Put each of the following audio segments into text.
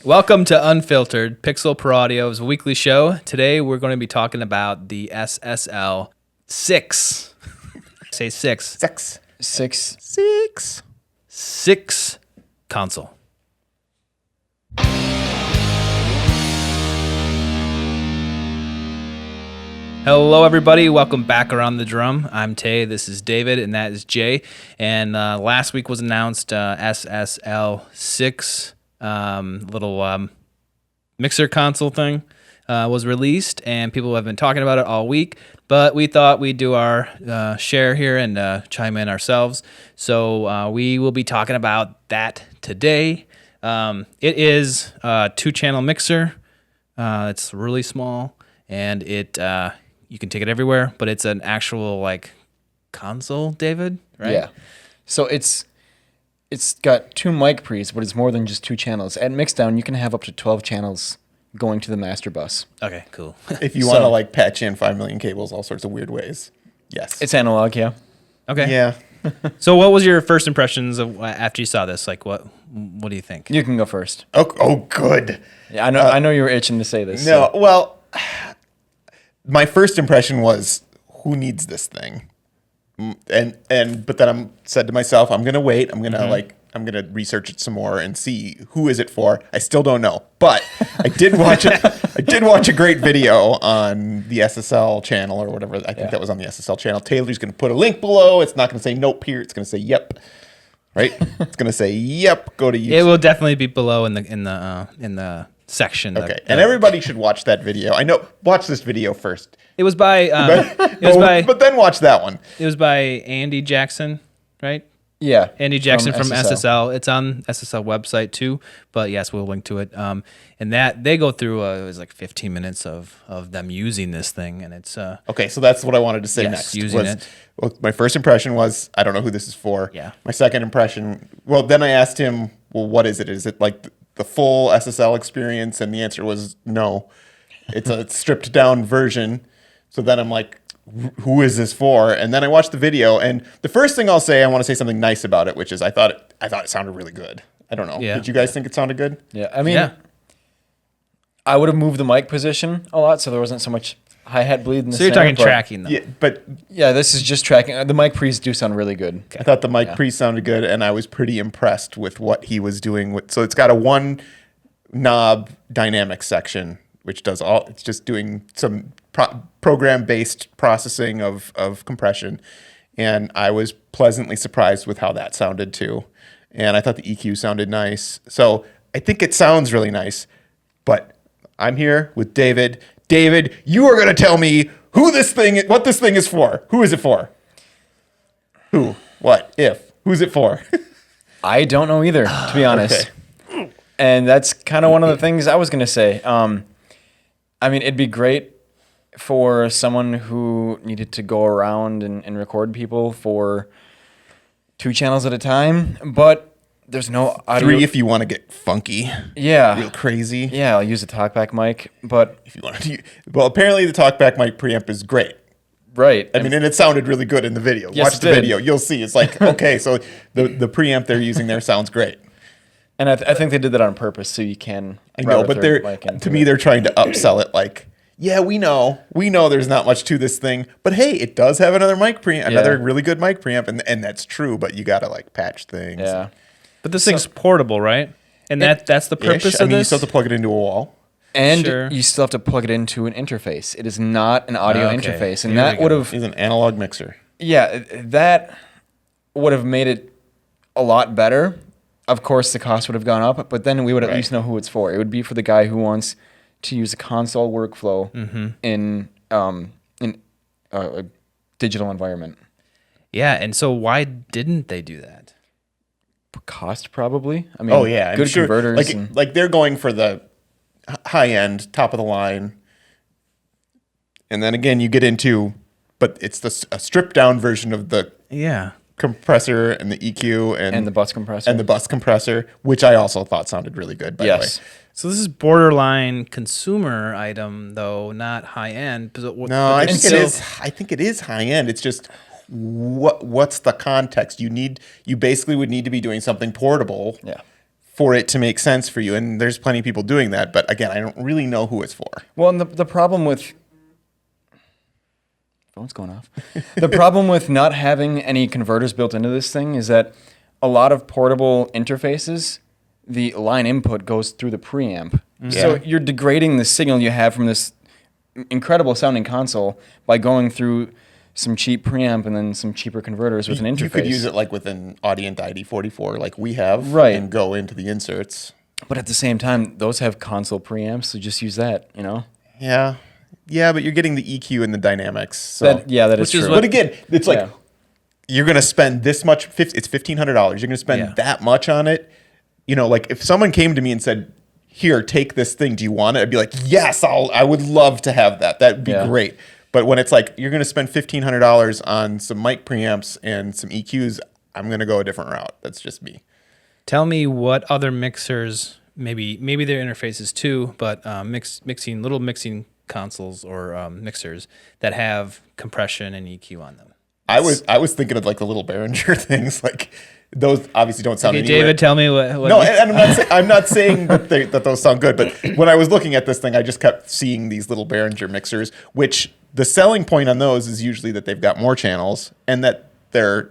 Welcome to Unfiltered, Pixel Per Audio's weekly show. Today we're going to be talking about the SSL SiX. Say six. SiX console. Hello, everybody. Welcome back around the drum. I'm Tay. This is David, and that is Jay. And last week was announced SSL SiX. Little mixer console thing was released, and people have been talking about it all week, but we thought we'd do our share here and chime in ourselves. So we will be talking about that today. It is a 2-channel mixer. It's really small, and it you can take it everywhere, but it's an actual like console, David, right? Yeah. So it's got 2 mic pre's, but it's more than just 2 channels. At Mixdown, you can have up to 12 channels going to the master bus. Okay, cool. If you want to like patch in 5 million cables all sorts of weird ways. Yes. It's analog, yeah. Okay. Yeah. So what was your first impressions of after you saw this? Like, what do you think? You can go first. Oh, good. Yeah, I know you were itching to say this. No, well, my first impression was, who needs this thing? But then I said to myself, I'm gonna wait. I'm gonna research it some more and see who is it for. I still don't know, but I did watch it. I did watch a great video on the SSL channel or whatever. I think that was on the SSL channel. Taylor's gonna put a link below. It's not gonna say nope here. It's gonna say yep. Right? It's gonna say yep. Go to YouTube. It will definitely be below in the section. Okay, and everybody should watch that video. I know. Watch this video first. It was by. But then watch that one. It was by Andy Jackson, right? Yeah. Andy Jackson from SSL. It's on SSL website too, but yes, we'll link to it. And that they go through it was like 15 minutes of them using this thing, and it's okay. So that's what I wanted to say next. Using it. Well, my first impression was, I don't know who this is for. Yeah. My second impression, well, then I asked him, well, what is it? Is it like the full SSL experience? And the answer was no. It's a stripped down version. So then I'm like, who is this for? And then I watched the video, and the first thing I'll say, I want to say something nice about it, which is I thought it sounded really good. I don't know. Yeah. Did you guys think it sounded good? Yeah. I mean, I would have moved the mic position a lot, so there wasn't so much hi-hat bleed in the So you're talking tracking, though. Yeah, but yeah, this is just tracking. The mic pre's do sound really good. I thought the mic pre sounded good, and I was pretty impressed with what he was doing. So it's got a 1 knob dynamic section, which does all. It's just doing some program-based processing of compression, and I was pleasantly surprised with how that sounded too. And I thought the EQ sounded nice. So I think it sounds really nice. But I'm here with David. David, you are going to tell me what this thing is for. Who is it for? Who? What? If? Who's it for? I don't know either, to be honest. Okay. And that's kind of one of the things I was going to say. I mean, it'd be great for someone who needed to go around and record people for 2 channels at a time, but there's no audio. 3 if you want to get funky. Yeah. Real crazy. Yeah, I'll use a talkback mic, but If you want to. Well, apparently the talkback mic preamp is great. right. I mean, and it sounded really good in the video. Yes, Watch the it did. video. You'll see. It's like, okay, so the preamp they're using there sounds great. And I think they did that on purpose so you can. I know, but they're trying to upsell it like, yeah, we know there's not much to this thing, but hey, it does have another mic preamp, another really good mic preamp, and that's true, but you got to like patch things. Yeah. But this thing's portable, right? And that's the purpose of I mean, you this. still have to plug it into a wall. And Sure. you still have to plug it into an interface. It is not an audio Okay. interface. And Here we that go. would have, It's an analog mixer. yeah, that would have made it a lot better. Of course, the cost would have gone up, but then we would at least know who it's for. It would be for the guy who wants to use a console workflow in a digital environment. Yeah, and so why didn't they do that? Cost, probably. I mean, Oh yeah, good I'm sure. converters. Like they're going for the high end, top of the line, and then again you get into, but it's a stripped down version of the compressor and the EQ and the bus compressor. and the bus compressor, which I also thought sounded really good. By the way, So this is borderline consumer item, though, not high end. no, I think it is. I think it is high end. It's just what's the context? You basically would need to be doing something portable. Yeah. for it to make sense for you. And there's plenty of people doing that. But again, I don't really know who it's for. Well, and the problem with phone's going off. The problem with not having any converters built into this thing is that a lot of portable interfaces, the line input goes through the preamp. So you're degrading the signal you have from this incredible sounding console by going through some cheap preamp and then some cheaper converters with an interface. You could use it like with an Audient ID44 like we have, Right, and go into the inserts. But at the same time, those have console preamps, so just use that, you know? Yeah, but you're getting the EQ and the dynamics. So. That is true. But again, it's like you're going to spend this much. It's $1,500. You're going to spend that much on it. You know, like if someone came to me and said, "Here, take this thing. Do you want it?" I'd be like, "Yes, I would love to have that. That'd be great." But when it's like you're going to spend $1,500 on some mic preamps and some EQs, I'm going to go a different route. That's just me. Tell me what other mixers, maybe their interfaces too, but mixing consoles or mixers that have compression and EQ on them. I was thinking of like the little Behringer things, like those obviously don't sound. Okay, anywhere. David, tell me what. No, and I'm not saying that those sound good, but when I was looking at this thing, I just kept seeing these little Behringer mixers, which the selling point on those is usually that they've got more channels and that they're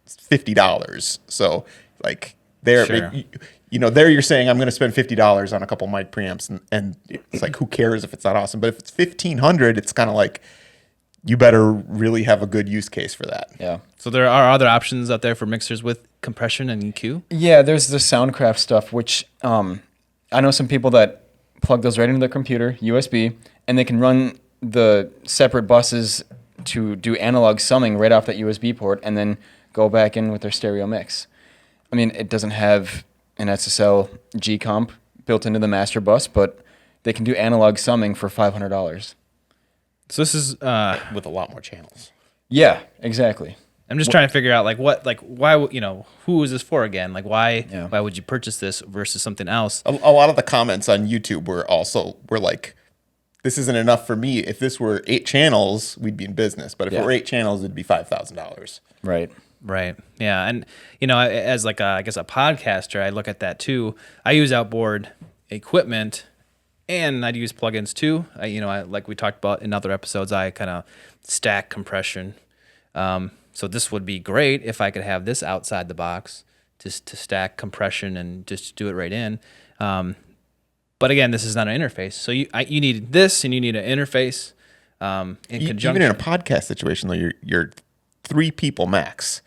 $50. So like there, there you're saying I'm going to spend $50 on a couple mic preamps, and it's like who cares if it's not awesome? But if it's $1,500, it's kind of like you better really have a good use case for that. Yeah. So there are other options out there for mixers with compression and EQ? Yeah, there's the Soundcraft stuff, which I know some people that plug those right into their computer, USB, and they can run the separate buses to do analog summing right off that USB port and then go back in with their stereo mix. I mean, it doesn't have an SSL G comp built into the master bus, but they can do analog summing for $500. So this is With a lot more channels. Yeah, exactly. I'm just trying to figure out why who is this for again? Like why would you purchase this versus something else? A lot of the comments on YouTube were like, this isn't enough for me. If this were 8 channels, we'd be in business. But if it were 8 channels, it'd be $5,000. Right. Yeah. And as like a podcaster, I look at that too. I use outboard equipment and I'd use plugins too. I like we talked about in other episodes, I kind of stack compression. So this would be great if I could have this outside the box just to stack compression and just do it right in. But again, this is not an interface. So you need this and you need an interface in conjunction. Even in a podcast situation, though, you're 3 people max.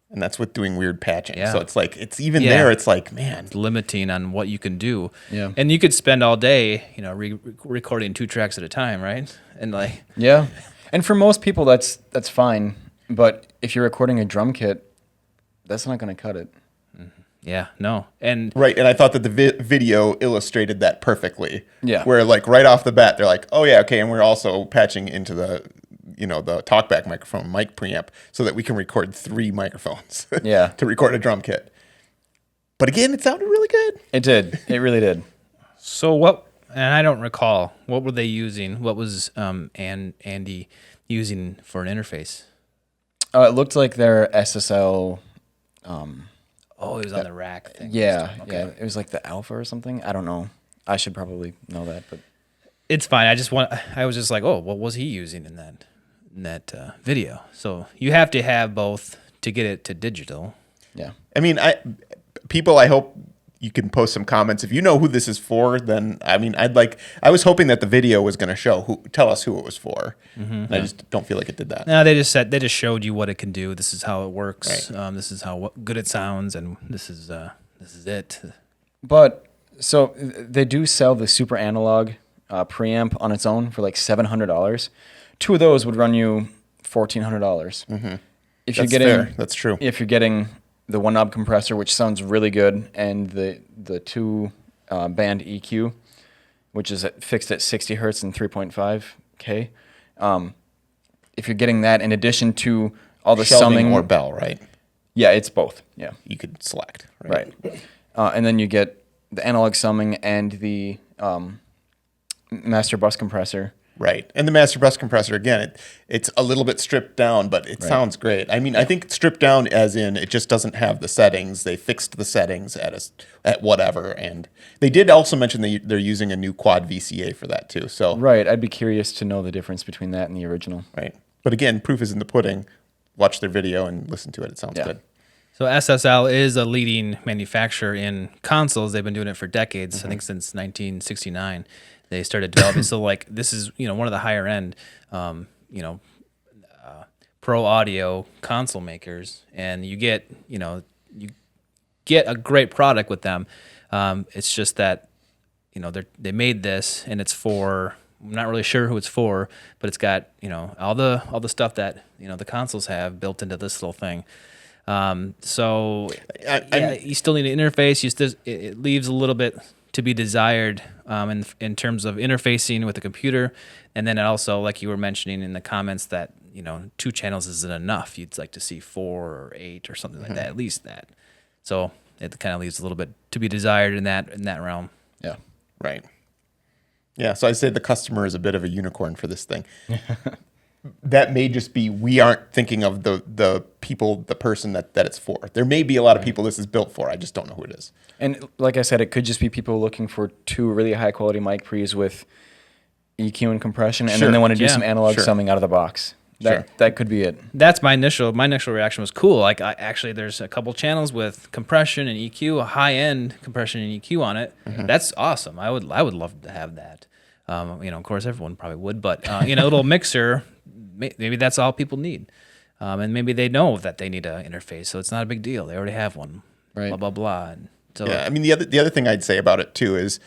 And that's with doing weird patching. Yeah. So it's like, it's even there. It's like, man. It's limiting on what you can do. Yeah. And you could spend all day, recording 2 tracks at a time, right? And Yeah. And for most people, that's fine. But if you're recording a drum kit, that's not going to cut it. Yeah, no. And Right, and I thought that the video illustrated that perfectly. Yeah. Where like right off the bat, they're like, oh yeah, okay, and we're also patching into the talkback microphone mic preamp so that we can record 3 microphones. To record a drum kit. But again, it sounded really good. It did. It really did. so and I don't recall, what were they using? What was Andy using for an interface? It looked like their SSL. Oh, it was on the rack thing. Yeah, Okay. yeah. It was like the Alpha or something. I don't know. I should probably know that, but It's fine. I was just like, oh, what was he using in that video? So you have to have both to get it to digital. yeah. I mean, I hope you can post some comments. If you know who this is for, then I was hoping that the video was going to tell us who it was for. And I just don't feel like it did that. No, they just showed you what it can do. This is how it works. Right. This is how good it sounds, and this is it. But so they do sell the super analog preamp on its own for like $700. 2 of those would run you $1,400. Mm-hmm. If you're getting fair. That's true. If you're getting the 1-knob compressor, which sounds really good, and the 2 band EQ, which is fixed at 60 hertz and 3.5K. If you're getting that in addition to all the Sheldon summing or Bell, right? Yeah, it's both. Yeah. You could select. Right. And then you get the analog summing and the master bus compressor. Right. And the master bus compressor, again, it's a little bit stripped down, but it sounds great. I mean, I think stripped down as in it just doesn't have the settings. They fixed the settings at whatever. And they did also mention they're using a new quad VCA for that too. So Right. I'd be curious to know the difference between that and the original. right. But again, proof is in the pudding. Watch their video and listen to it. It sounds good. So SSL is a leading manufacturer in consoles. They've been doing it for decades. I think since 1969 they started developing. So like this is one of the higher end pro audio console makers, and you get a great product with them. It's just that they made this, and it's for, I'm not really sure who it's for, but it's got all the stuff that the consoles have built into this little thing. So you still need an interface. It leaves a little bit to be desired in terms of interfacing with the computer, and then it also, like you were mentioning in the comments, that 2 channels isn't enough. You'd like to see 4 or 8 or something like that, at least that. So it kind of leaves a little bit to be desired in that realm. Yeah. Right. Yeah. So I say the customer is a bit of a unicorn for this thing. That may just be, we aren't thinking of the person that it's for. There may be a lot of people this is built for. I just don't know who it is. And like I said, it could just be people looking for 2 really high quality mic pre's with EQ and compression, and then they want to do some analog summing out of the box. That could be it. That's my initial reaction was cool. Like there's a couple channels with compression and EQ, a high end compression and EQ on it. That's awesome. I would love to have that. Of course everyone probably would, but a little mixer, maybe that's all people need. And maybe they know that they need an interface, so it's not a big deal. They already have one. Right. Blah blah blah. And so Yeah, I mean the other thing I'd say about it too is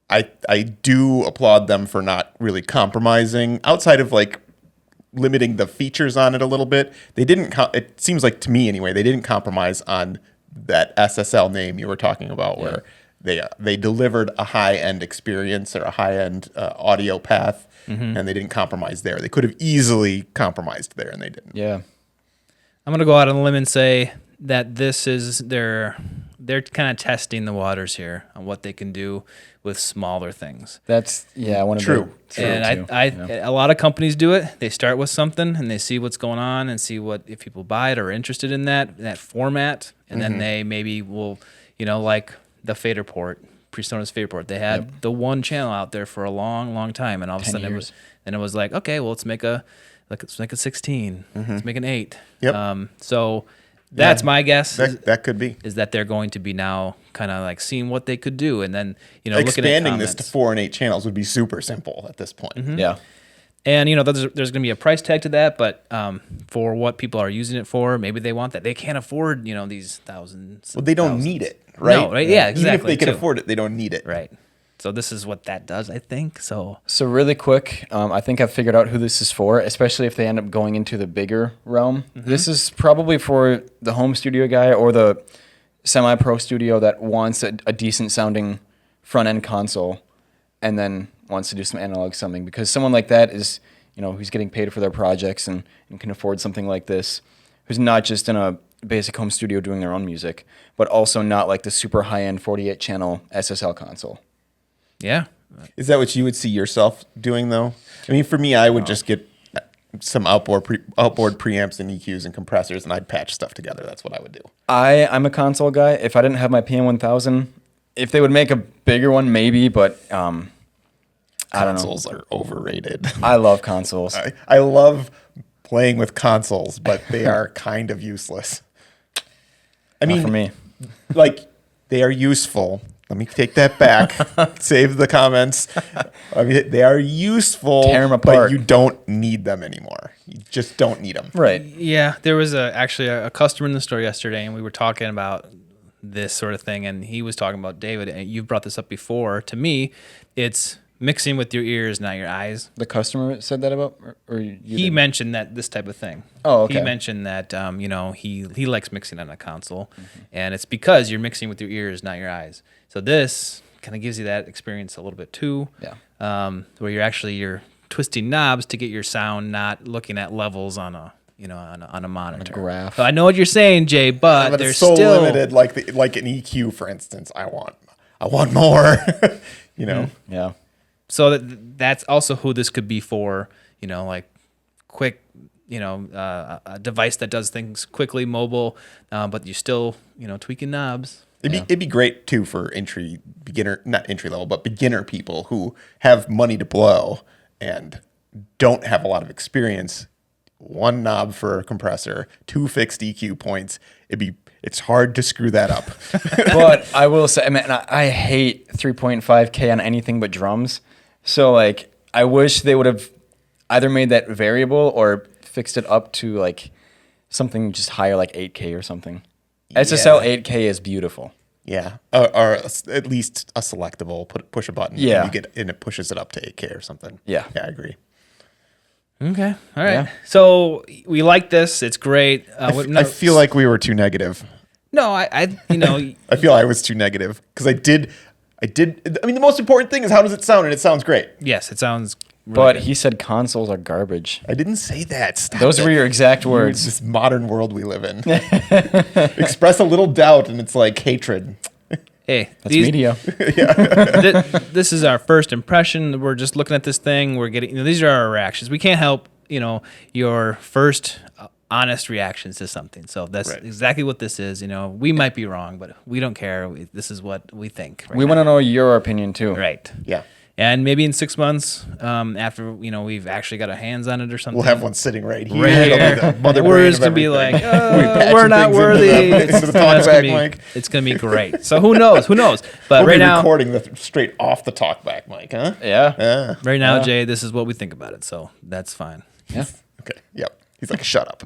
I do applaud them for not really compromising outside of like limiting the features on it a little bit. They didn't. It seems like to me anyway, they didn't compromise on that SSL name you were talking about, where they delivered a high end experience or a high end audio path, and they didn't compromise there. They could have easily compromised there, and they didn't. Yeah. I'm gonna go out on a limb and say that this is they're kind of testing the waters here on what they can do with smaller things. That's one of True. And a lot of companies do it. They start with something and they see what's going on and see if people buy it or are interested in that format, and then they maybe will, like the fader port, PreSonus fader port. They had the one channel out there for a long, long time, and all of a sudden it was like, okay, well let's make a 16, let's make an 8. Yep. So that's my guess. That could be. Is that they're going to be now kind of like seeing what they could do, and then looking at expanding comments. this to 4 and 8 channels would be super simple at this point. Yeah. And there's going to be a price tag to that, but for what people are using it for, maybe they want that. They can't afford these thousands. Well, they don't need it, right? No, right? Yeah, exactly. Even if they can too. afford it, they don't need it. Right. So this is what that does, I think. So really quick, I think I've figured out who this is for, especially if they end up going into the bigger realm. This is probably for the home studio guy or the semi-pro studio that wants a decent sounding front-end console and then wants to do some analog summing, because someone like that is, who's getting paid for their projects and can afford something like this, who's not just in a basic home studio doing their own music, but also not like the super high-end 48-channel SSL console. yeah. Is that what you would see yourself doing, though? I mean, for me, I would just get some outboard preamps and EQs and compressors, and I'd patch stuff together. That's what I would do. I'm a console guy. If I didn't have my PM1000, if they would make a bigger one, maybe, but I don't know. Consoles are overrated. I love consoles. I love playing with consoles, but they are kind of useless. I mean, Not for me. like, they are useful. Let me take that back. Save the comments. I mean, they are useful, Tear 'em but apart. you don't need them anymore. You just don't need them. Right. Yeah, there was actually a customer in the store yesterday, and we were talking about this sort of thing, and he was talking about, David, and you've brought this up before. To me, it's mixing with your ears, not your eyes. The customer said that about, or you He did? mentioned that this type of thing. Oh, okay. He mentioned that he likes mixing on a console, and it's because you're mixing with your ears, not your eyes. So this kind of gives you that experience a little bit too. Yeah. Where you're twisting knobs to get your sound, not looking at levels on a monitor. graph. So I know what you're saying, Jay, but But there's it's so still limited, like an EQ, for instance. I want more. Yeah. So that's also who this could be for, like quick, a device that does things quickly, mobile, but you're still, tweaking knobs. It'd be great too for not entry level, but beginner people who have money to blow and don't have a lot of experience. One knob for a compressor, 2 fixed EQ points. It's hard to screw that up. But I will say, I hate 3.5K on anything but drums. So like, I wish they would have either made that variable or fixed it up to like something just higher, like 8K or something. SSL 8K is beautiful. Yeah, or at least a selectable. Push a button. Yeah, and it pushes it up to 8K or something. Yeah, I agree. Okay, all right. Yeah. So we like this. It's great. I feel like we were too negative. No, I feel I was too negative because I did. I mean, the most important thing is how does it sound, and it sounds great. Yes, it sounds. Really but good. he said consoles are garbage. I didn't say that. Stop Those it. were your exact words. This modern world we live in. Express a little doubt, and it's like hatred. Hey, That's media. This is our first impression. We're just looking at this thing. We're getting. These are our reactions. We can't help. Your first honest reactions to something. So that's exactly what this is. We might be wrong, but we don't care. This is what we think. We want to know your opinion too. Right. Yeah. And maybe in 6 months, after we've actually got our hands on it or something, we'll have one sitting right here. Right here. We're just gonna be like, we're not worthy. It's gonna be great. So who knows? But we'll right be now, recording straight off the talkback mic, huh? Yeah. Right now, Jay, this is what we think about it. So that's fine. Yeah. Okay. Yep. He's like, shut up.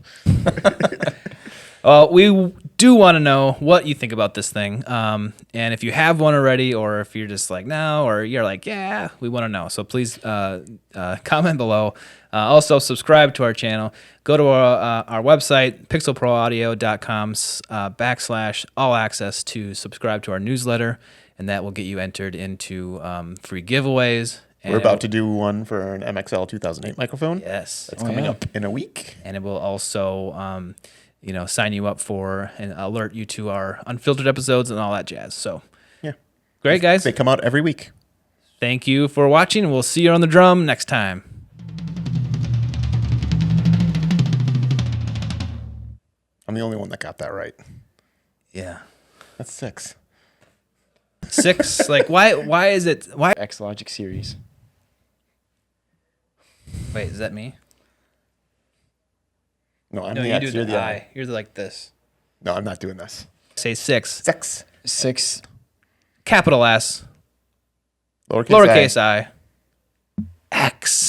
We do want to know what you think about this thing. And if you have one already, or if you're just like, no, or you're like, yeah, we want to know. So please comment below. Also, subscribe to our channel. Go to our website, pixelproaudio.com/all access to subscribe to our newsletter. And that will get you entered into free giveaways. We're about to do one for an MXL 2008 microphone. Yes. That's coming up in a week. And it will also, sign you up for and alert you to our Unfiltered episodes and all that jazz. So, yeah. Great, guys. They come out every week. Thank you for watching. We'll see you on the drum next time. I'm the only one that got that right. Yeah. That's 6. 6? Like, why is it? Why? X Logic series. Wait, is that me? No, I'm No, the you X. do You're the the I. You're like this. No, I'm not doing this. Say 6. 6. 6. Capital S. Lowercase Lowercase I. X.